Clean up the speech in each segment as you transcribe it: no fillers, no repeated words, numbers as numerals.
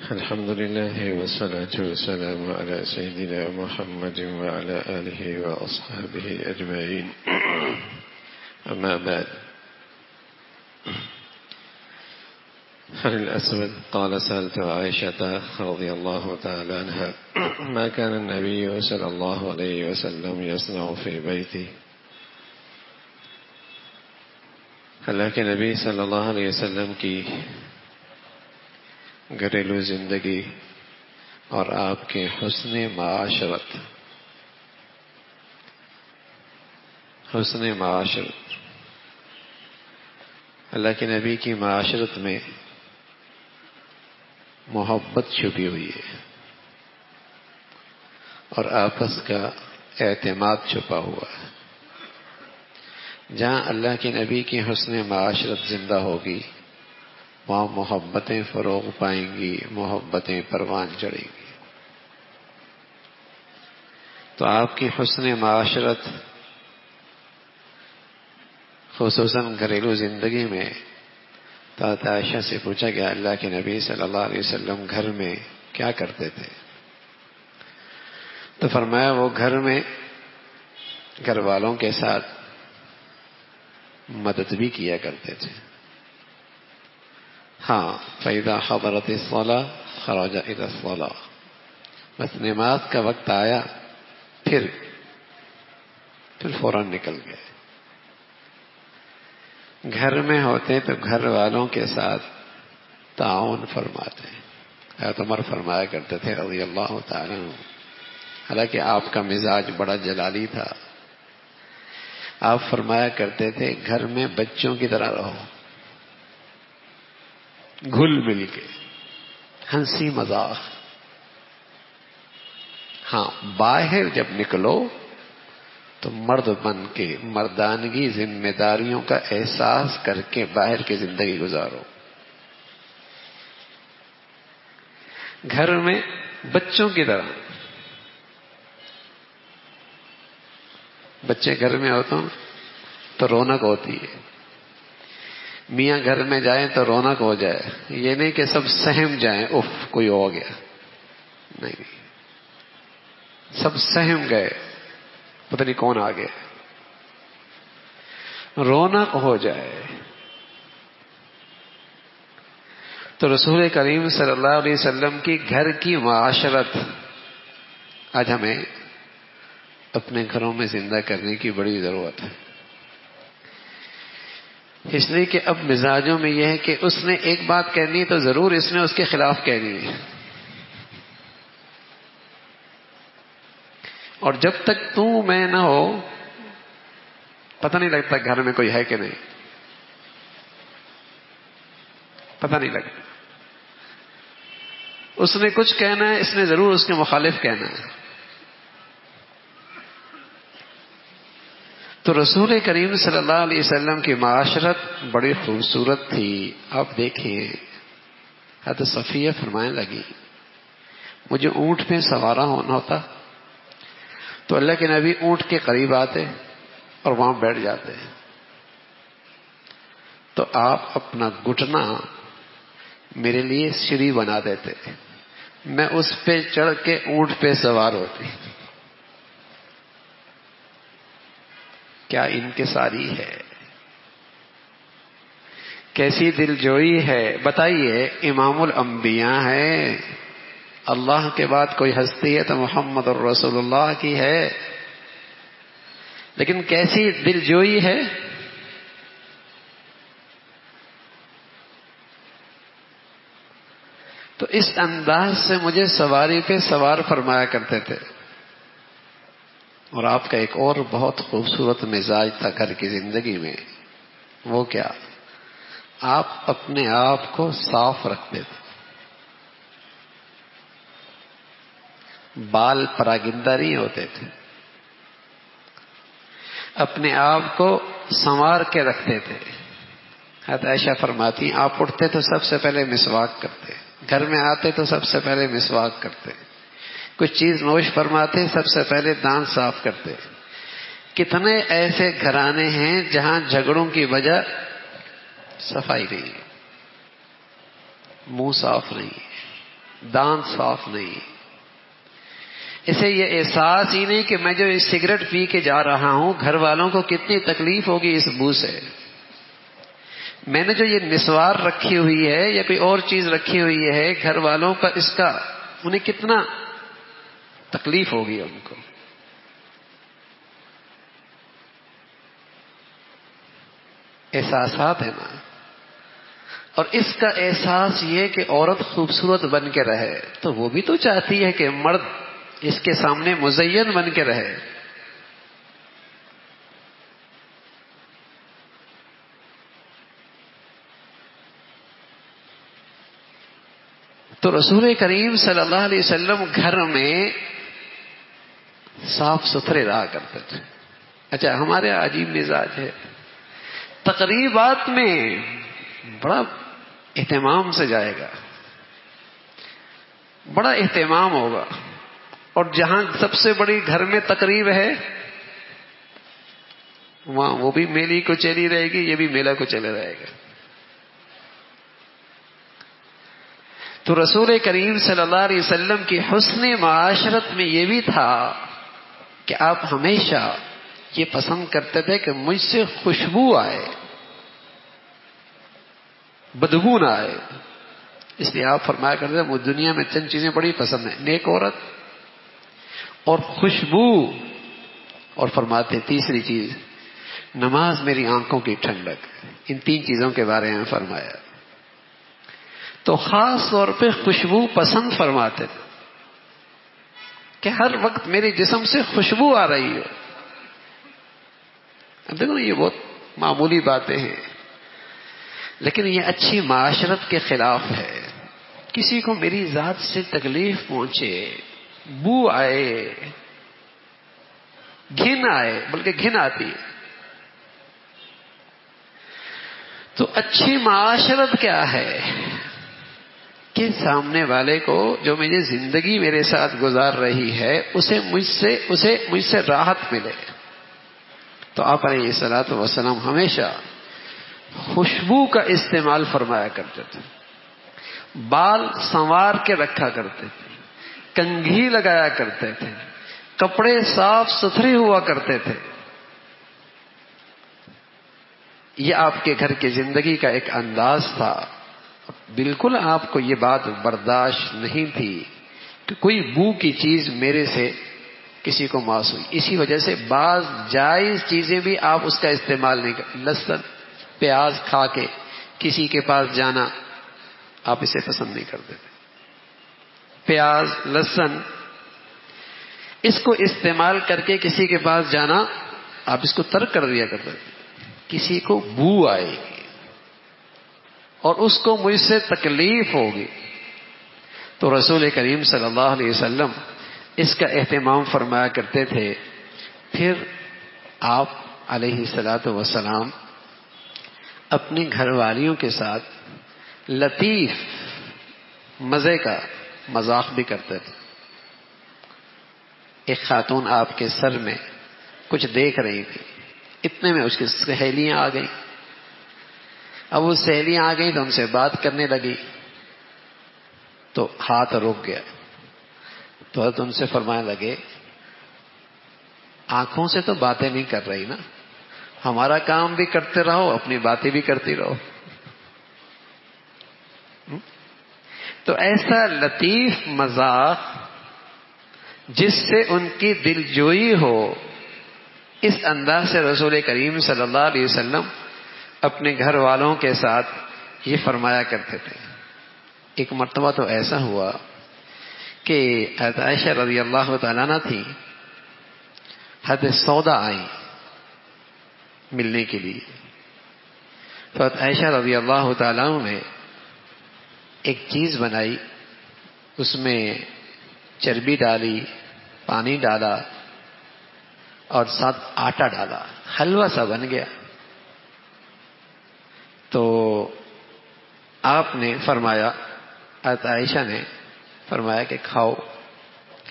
الحمد لله والصلاة والسلام على سيدنا محمد وعلى آله وأصحابه أجمعين. أما بعد، عن الأسود قال: سألت عائشة رضي الله تعالى عنها ما كان النبي صلى الله عليه وسلم يصنع في بيته. اللہ کے نبی صلی اللہ علیہ وسلم کی گھریلو زندگی اور آپ کے حسن معاشرت، اللہ کے نبی کی معاشرت میں محبت چھپی ہوئی ہے اور آپس کا اعتماد چھپا ہوا ہے. جہاں اللہ کے نبی کی حسن معاشرت زندہ ہوگی وہاں محبتیں فروغ پائیں گی، محبتیں پروان چڑھیں گی. تو آپ کی حسن معاشرت خصوصاً گھریلو زندگی میں حضرت عائشہ سے پوچھا گیا اللہ کے نبی صلی اللہ علیہ وسلم گھر میں کیا کرتے تھے؟ تو فرمایا وہ گھر میں گھر والوں کے ساتھ مدد بھی کیا کرتے تھے. ہاں، فَإِذَا حَضَرَتِ الصَّلَاةُ خَرَجَ إِلَى الصَّلَاةِ، بس نماز کا وقت آیا پھر فوراً نکل گئے. گھر میں ہوتے تو گھر والوں کے ساتھ تعاون فرماتے. حضرت عمر فرمایا کرتے تھے رضی اللہ تعالیٰ عنہ، حالانکہ آپ کا مزاج بڑا جلالی تھا، آپ فرمایا کرتے تھے گھر میں بچوں کی طرح رہو، گھل مل کے، ہنسی مذاق. ہاں، باہر جب نکلو تو مرد بن کے مردانگی ذمہ داریوں کا احساس کر کے باہر کی زندگی گزارو. گھر میں بچوں کی طرح، بچے گھر میں ہوتے ہیں تو رونق ہوتی ہے. میاں گھر میں جائیں تو رونق ہو جائے، یہ نہیں کہ سب سہم جائیں اف کوئی ہو گیا، نہیں، سب سہم گئے پتہ نہیں کون آ گیا، رونق ہو جائے. تو رسول کریم صلی اللہ علیہ وسلم کی گھر کی معاشرت آج ہمیں اپنے گھروں میں زندہ کرنے کی بڑی ضرورت ہے. اس لیے کہ اب مزاجوں میں یہ ہے کہ اس نے ایک بات کہنی ہے تو ضرور اس نے اس کے خلاف کہنی ہے، اور جب تک تو میں نہ ہو پتہ نہیں لگتا گھر میں کوئی ہے کہ نہیں، پتہ نہیں لگتا. اس نے کچھ کہنا ہے، اس نے ضرور اس کے مخالف کہنا ہے. تو رسول کریم صلی اللہ علیہ وسلم کی معاشرت بڑی خوبصورت تھی. آپ دیکھیں حضرت صفیہ فرمانے لگی مجھے اونٹ پہ سوارا ہونا ہوتا تو اللہ کے نبی اونٹ کے قریب آتے اور وہاں بیٹھ جاتے، تو آپ اپنا گھٹنا میرے لیے سیڑھی بنا دیتے، میں اس پہ چڑھ کے اونٹ پہ سوار ہوتی. کیا انکساری ہے، کیسی دل جوئی ہے. بتائیے، امام الانبیاء ہے، اللہ کے بعد کوئی ہستی ہے تو محمد الرسول اللہ کی ہے، لیکن کیسی دل جوئی ہے. تو اس انداز سے مجھے سواری پہ سوار فرمایا کرتے تھے. اور آپ کا ایک اور بہت خوبصورت مزاج تھا گھر کی زندگی میں، وہ کیا؟ آپ اپنے آپ کو صاف رکھتے تھے، بال پراگندہ نہیں ہوتے تھے، اپنے آپ کو سنوار کے رکھتے تھے. حضرت عائشہ فرماتی آپ اٹھتے تو سب سے پہلے مسواک کرتے، گھر میں آتے تو سب سے پہلے مسواک کرتے، کچھ چیز نوش فرماتے سب سے پہلے دانت صاف کرتے. کتنے ایسے گھرانے ہیں جہاں جھگڑوں کی وجہ صفائی نہیں ہے، منہ صاف نہیں ہے، دانت صاف نہیں. اسے یہ احساس ہی نہیں کہ میں جو سگریٹ پی کے جا رہا ہوں گھر والوں کو کتنی تکلیف ہوگی اس بو سے. میں نے جو یہ نسوار رکھی ہوئی ہے یا کوئی اور چیز رکھی ہوئی ہے گھر والوں کا اس کا انہیں کتنا تکلیف ہوگی ان کو. احساسات ہے نا. اور اس کا احساس یہ کہ عورت خوبصورت بن کے رہے تو وہ بھی تو چاہتی ہے کہ مرد اس کے سامنے مزین بن کے رہے. تو رسول کریم صلی اللہ علیہ وسلم گھر میں صاف ستھرے رہا کرتے تھے. اچھا ہمارے عجیب مزاج ہے, تقریبات میں بڑا اہتمام سے جائے گا, بڑا اہتمام ہوگا, اور جہاں سب سے بڑی گھر میں تقریب ہے وہاں وہ بھی میلی کو چلی رہے گی, یہ بھی میلہ کو چلے رہے گا. تو رسول کریم صلی اللہ علیہ وسلم کی حسن معاشرت میں یہ بھی تھا کہ آپ ہمیشہ یہ پسند کرتے تھے کہ مجھ سے خوشبو آئے, بدبو نہ آئے. اس لیے آپ فرمایا کرتے تھے مجھے دنیا میں چند چیزیں بڑی پسند ہیں, نیک عورت اور خوشبو, اور فرماتے تیسری چیز نماز میری آنکھوں کی ٹھنڈک. ان تین چیزوں کے بارے میں فرمایا. تو خاص طور پہ خوشبو پسند فرماتے تھے کہ ہر وقت میرے جسم سے خوشبو آ رہی ہو. اب دیکھو یہ بہت معمولی باتیں ہیں لیکن یہ اچھی معاشرت کے خلاف ہے. کسی کو میری ذات سے تکلیف پہنچے, بو آئے, گھن آئے, بلکہ گھن آتی ہے. تو اچھی معاشرت کیا ہے کہ سامنے والے کو جو میری زندگی میرے ساتھ گزار رہی ہے اسے مجھ سے راحت ملے. تو آپ علیہ الصلوۃ والسلام ہمیشہ خوشبو کا استعمال فرمایا کرتے تھے, بال سنوار کے رکھا کرتے تھے, کنگھی لگایا کرتے تھے, کپڑے صاف ستھرے ہوا کرتے تھے. یہ آپ کے گھر کی زندگی کا ایک انداز تھا. بالکل آپ کو یہ بات برداشت نہیں تھی کہ کوئی بو کی چیز میرے سے کسی کو ماس ہوئی. اسی وجہ سے بعض جائز چیزیں بھی آپ اس کا استعمال نہیں کرتے. لہسن پیاز کھا کے کسی کے پاس جانا آپ اسے پسند نہیں کرتے تھے. پیاز لہسن اس کو استعمال کر کے کسی کے پاس جانا آپ اس کو ترک کر دیا کرتے تھے. کسی کو بو آئے گی اور اس کو مجھ سے تکلیف ہوگی. تو رسول کریم صلی اللہ علیہ وسلم اس کا اہتمام فرمایا کرتے تھے. پھر آپ علیہ الصلوۃ والسلام اپنی گھر والیوں کے ساتھ لطیف مزے کا مذاق بھی کرتے تھے. ایک خاتون آپ کے سر میں کچھ دیکھ رہی تھی, اتنے میں اس کی سہیلیاں آ گئیں. اب وہ سہیلیاں آ گئیں تو ان سے بات کرنے لگی تو ہاتھ رک گیا. تو حضرت ان سے فرمانے لگے آنکھوں سے تو باتیں نہیں کر رہی نا, ہمارا کام بھی کرتے رہو اپنی باتیں بھی کرتی رہو. تو ایسا لطیف مذاق جس سے ان کی دل جوئی ہو, اس انداز سے رسول کریم صلی اللہ علیہ وسلم اپنے گھر والوں کے ساتھ یہ فرمایا کرتے تھے. ایک مرتبہ تو ایسا ہوا کہ حضرت عائشہ رضی اللہ تعالیٰ عنہ تھی, حضرت سودا آئی ملنے کے لیے. تو حضرت عائشہ رضی اللہ تعالیٰ عنہ نے ایک چیز بنائی, اس میں چربی ڈالی, پانی ڈالا اور ساتھ آٹا ڈالا, حلوہ سا بن گیا. تو آپ نے فرمایا, حضرت عائشہ نے فرمایا کہ کھاؤ.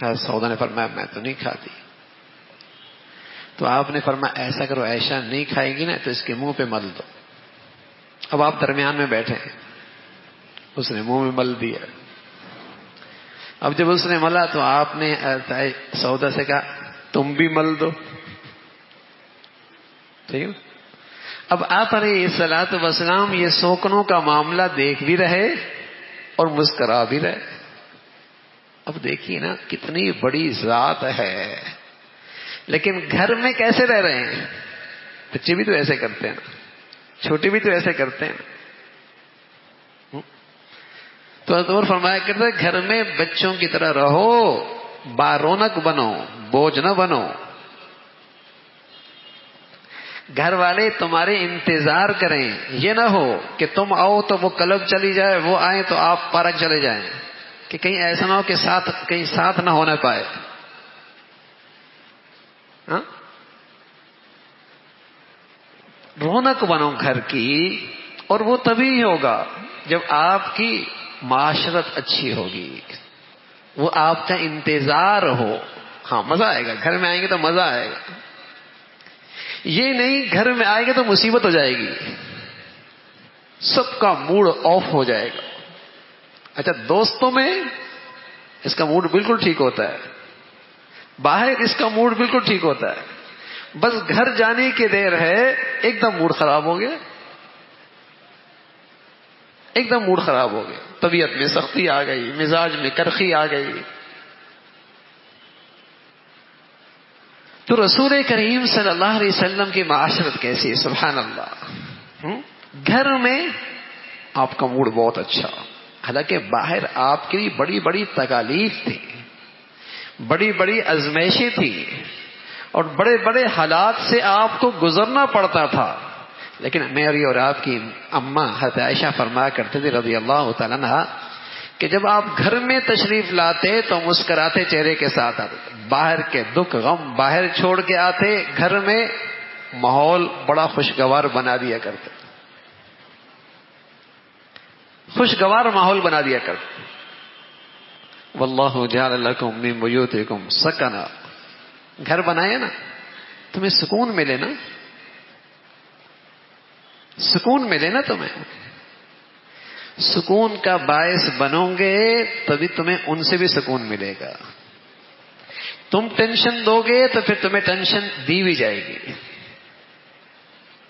حضرت سودا نے فرمایا میں تو نہیں کھاتی. تو آپ نے فرمایا ایسا کرو, عائشہ نہیں کھائے گی نا تو اس کے منہ پہ مل دو. اب آپ درمیان میں بیٹھے ہیں, اس نے منہ میں مل دیا. اب جب اس نے ملا تو آپ نے سودا سے کہا تم بھی مل دو. ٹھیک ہے. اب آپ علیہ الصلوۃ والسلام یہ سوکنوں کا معاملہ دیکھ بھی رہے اور مسکرا بھی رہے. اب دیکھیے نا کتنی بڑی ذات ہے، لیکن گھر میں کیسے رہ رہے ہیں؟ بچے بھی تو ایسے کرتے ہیں نا، چھوٹے بھی تو ایسے کرتے ہیں. تو حضور فرمایا کرتے گھر میں بچوں کی طرح رہو، بارونق بنو، بوجھ نہ بنو. گھر والے تمہارے انتظار کریں، یہ نہ ہو کہ تم آؤ تو وہ کلب چلی جائے، وہ آئے تو آپ پارک چلے جائیں، کہ کہیں ایسا نہ ہو کہ کہیں ساتھ نہ ہونے پائے. ہاں؟ رونق بنو گھر کی، اور وہ تبھی ہوگا جب آپ کی معاشرت اچھی ہوگی، وہ آپ کا انتظار ہو. ہاں مزہ آئے گا، گھر میں آئیں گے تو مزہ آئے گا. یہ نہیں گھر میں آئے گے تو مصیبت ہو جائے گی، سب کا موڈ آف ہو جائے گا. اچھا دوستوں میں اس کا موڈ بالکل ٹھیک ہوتا ہے، باہر اس کا موڈ بالکل ٹھیک ہوتا ہے، بس گھر جانے کی دیر ہے ایک دم موڈ خراب ہو گیا، ایک دم موڈ خراب ہو گیا، طبیعت میں سختی آ گئی، مزاج میں کرخی آ گئی. تو رسول کریم صلی اللہ علیہ وسلم کی معاشرت کیسی ہے؟ سبحان اللہ. گھر میں آپ کا موڈ بہت اچھا، حالانکہ باہر آپ کے لیے بڑی بڑی تکالیف تھی، بڑی بڑی ازمائشیں تھی، اور بڑے بڑے حالات سے آپ کو گزرنا پڑتا تھا. لیکن میری اور آپ کی اماں حضرت عائشہ فرمایا کرتے تھے رضی اللہ تعالیٰ عنہا کہ جب آپ گھر میں تشریف لاتے تو مسکراتے چہرے کے ساتھ آتے، باہر کے دکھ غم باہر چھوڑ کے آتے، گھر میں ماحول بڑا خوشگوار بنا دیا کرتے، خوشگوار ماحول بنا دیا کرتے. واللہ جعل لکم من بیوتکم سکنا، گھر بنائے نا تمہیں سکون ملے نا، سکون ملے نا تمہیں. سکون کا باعث بنو گے تبھی تمہیں ان سے بھی سکون ملے گا. تم ٹینشن دو گے تو پھر تمہیں ٹینشن دی بھی جائے گی.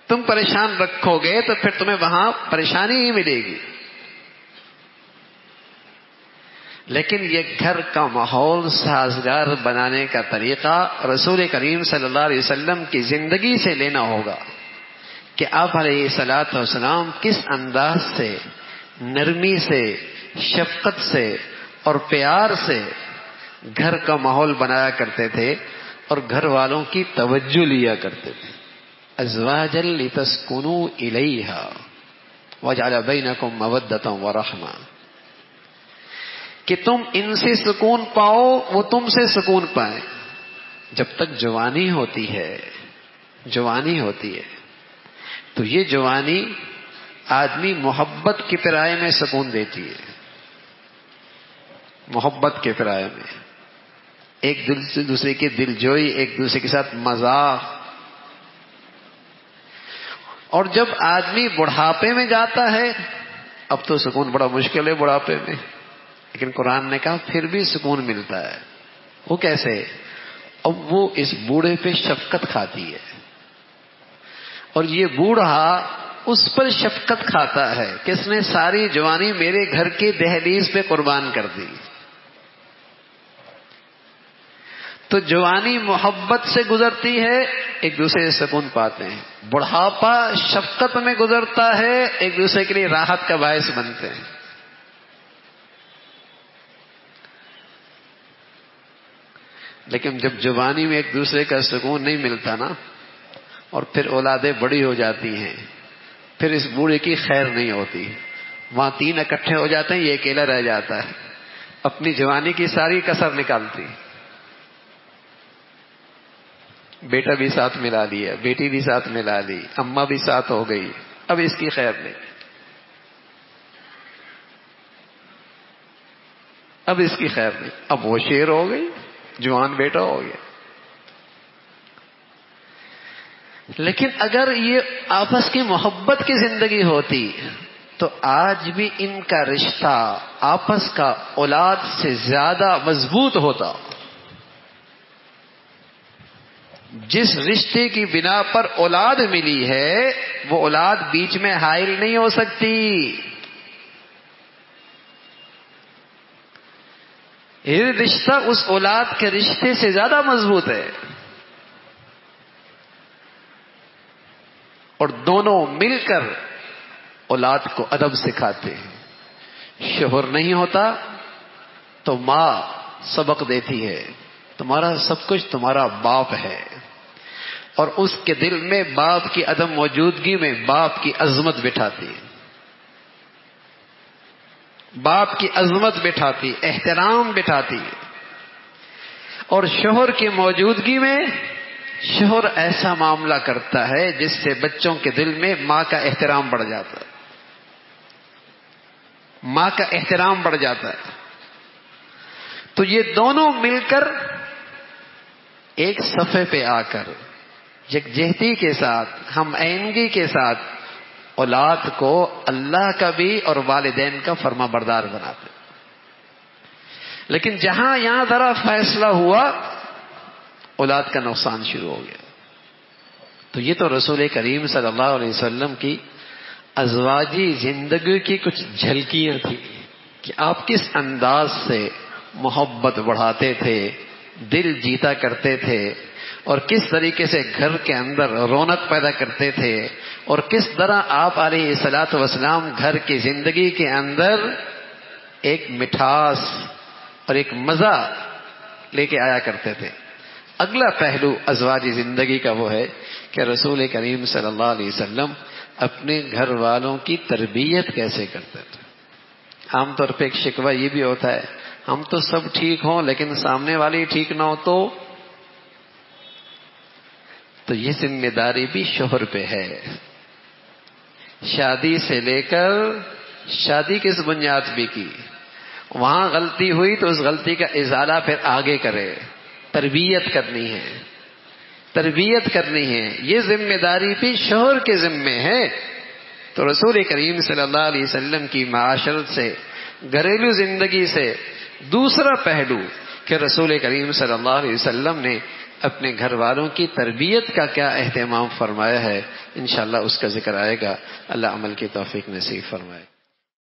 تم پریشان رکھو گے تو پھر تمہیں وہاں پریشانی ہی ملے گی. لیکن یہ گھر کا ماحول سازگار بنانے کا طریقہ رسول کریم صلی اللہ علیہ وسلم کی زندگی سے لینا ہوگا کہ آپ علیہ الصلوۃ والسلام کس انداز سے، نرمی سے، شفقت سے اور پیار سے گھر کا ماحول بنایا کرتے تھے اور گھر والوں کی توجہ لیا کرتے تھے. ازواجا لتسکنوا الیہا وجعل بینکم مودۃ ورحمہ، کہ تم ان سے سکون پاؤ، وہ تم سے سکون پائیں. جب تک جوانی ہوتی ہے، جوانی ہوتی ہے تو یہ جوانی آدمی محبت کے پرائے میں سکون دیتی ہے. محبت کے پرائے میں ایک دوسرے کی دل جوئی، ایک دوسرے کے ساتھ مذاق. اور جب آدمی بڑھاپے میں جاتا ہے، اب تو سکون بڑا مشکل ہے بڑھاپے میں، لیکن قرآن نے کہا پھر بھی سکون ملتا ہے. وہ کیسے؟ اب وہ اس بوڑھے پہ شفقت کھاتی ہے، اور یہ بوڑھا اس پر شفقت کھاتا ہے کہ اس نے ساری جوانی میرے گھر کی دہلیز پہ قربان کر دی. تو جوانی محبت سے گزرتی ہے، ایک دوسرے سے سکون پاتے ہیں. بڑھاپا شفقت میں گزرتا ہے، ایک دوسرے کے لیے راحت کا باعث بنتے ہیں. لیکن جب جوانی میں ایک دوسرے کا سکون نہیں ملتا نا، اور پھر اولادیں بڑی ہو جاتی ہیں، پھر اس بوڑھے کی خیر نہیں ہوتی. وہاں تین اکٹھے ہو جاتے ہیں، یہ اکیلا رہ جاتا ہے، اپنی جوانی کی ساری کسر نکالتی. بیٹا بھی ساتھ ملا لیا، بیٹی بھی ساتھ ملا لی، اماں بھی ساتھ ہو گئی، اب اس کی خیر نہیں، اب اس کی خیر نہیں. اب وہ شیر ہو گئی، جوان بیٹا ہو گیا. لیکن اگر یہ آپس کی محبت کی زندگی ہوتی تو آج بھی ان کا رشتہ آپس کا اولاد سے زیادہ مضبوط ہوتا. جس رشتے کی بنا پر اولاد ملی ہے وہ اولاد بیچ میں حائل نہیں ہو سکتی. یہ رشتہ اس اولاد کے رشتے سے زیادہ مضبوط ہے، اور دونوں مل کر اولاد کو ادب سکھاتے ہیں. شوہر نہیں ہوتا تو ماں سبق دیتی ہے، تمہارا سب کچھ تمہارا باپ ہے، اور اس کے دل میں باپ کی عدم موجودگی میں باپ کی عظمت بٹھاتی، باپ کی عظمت بٹھاتی، احترام بٹھاتی. اور شوہر کی موجودگی میں شوہر ایسا معاملہ کرتا ہے جس سے بچوں کے دل میں ماں کا احترام بڑھ جاتا ہے، ماں کا احترام بڑھ جاتا ہے. تو یہ دونوں مل کر ایک صفحے پہ آ کر یکجہتی کے ساتھ، ہم آہنگی کے ساتھ اولاد کو اللہ کا بھی اور والدین کا فرما بردار بناتے. لیکن جہاں یہاں ذرا فیصلہ ہوا اولاد کا نقصان شروع ہو گیا. تو یہ تو رسول کریم صلی اللہ علیہ وسلم کی ازواجی زندگی کی کچھ جھلکیاں تھیں کہ آپ کس انداز سے محبت بڑھاتے تھے، دل جیتا کرتے تھے، اور کس طریقے سے گھر کے اندر رونق پیدا کرتے تھے، اور کس طرح آپ علیہ الصلوۃ والسلام گھر کی زندگی کے اندر ایک مٹھاس اور ایک مزہ لے کے آیا کرتے تھے. اگلا پہلو ازواجی زندگی کا وہ ہے کہ رسول کریم صلی اللہ علیہ وسلم اپنے گھر والوں کی تربیت کیسے کرتے تھے. عام طور پہ ایک شکوہ یہ بھی ہوتا ہے، ہم تو سب ٹھیک ہوں لیکن سامنے والی ٹھیک نہ ہو تو یہ ذمہ داری بھی شوہر پہ ہے. شادی سے لے کر شادی کس بنیاد بھی کی، وہاں غلطی ہوئی تو اس غلطی کا ازالہ پھر آگے کرے. تربیت کرنی ہے، تربیت کرنی ہے، یہ ذمہ داری بھی شوہر کے ذمے ہے. تو رسول کریم صلی اللہ علیہ وسلم کی معاشرت سے، گھریلو زندگی سے دوسرا پہلو کہ رسول کریم صلی اللہ علیہ وسلم نے اپنے گھر والوں کی تربیت کا کیا اہتمام فرمایا ہے، انشاءاللہ اس کا ذکر آئے گا. اللہ عمل کی توفیق نصیب فرمائے.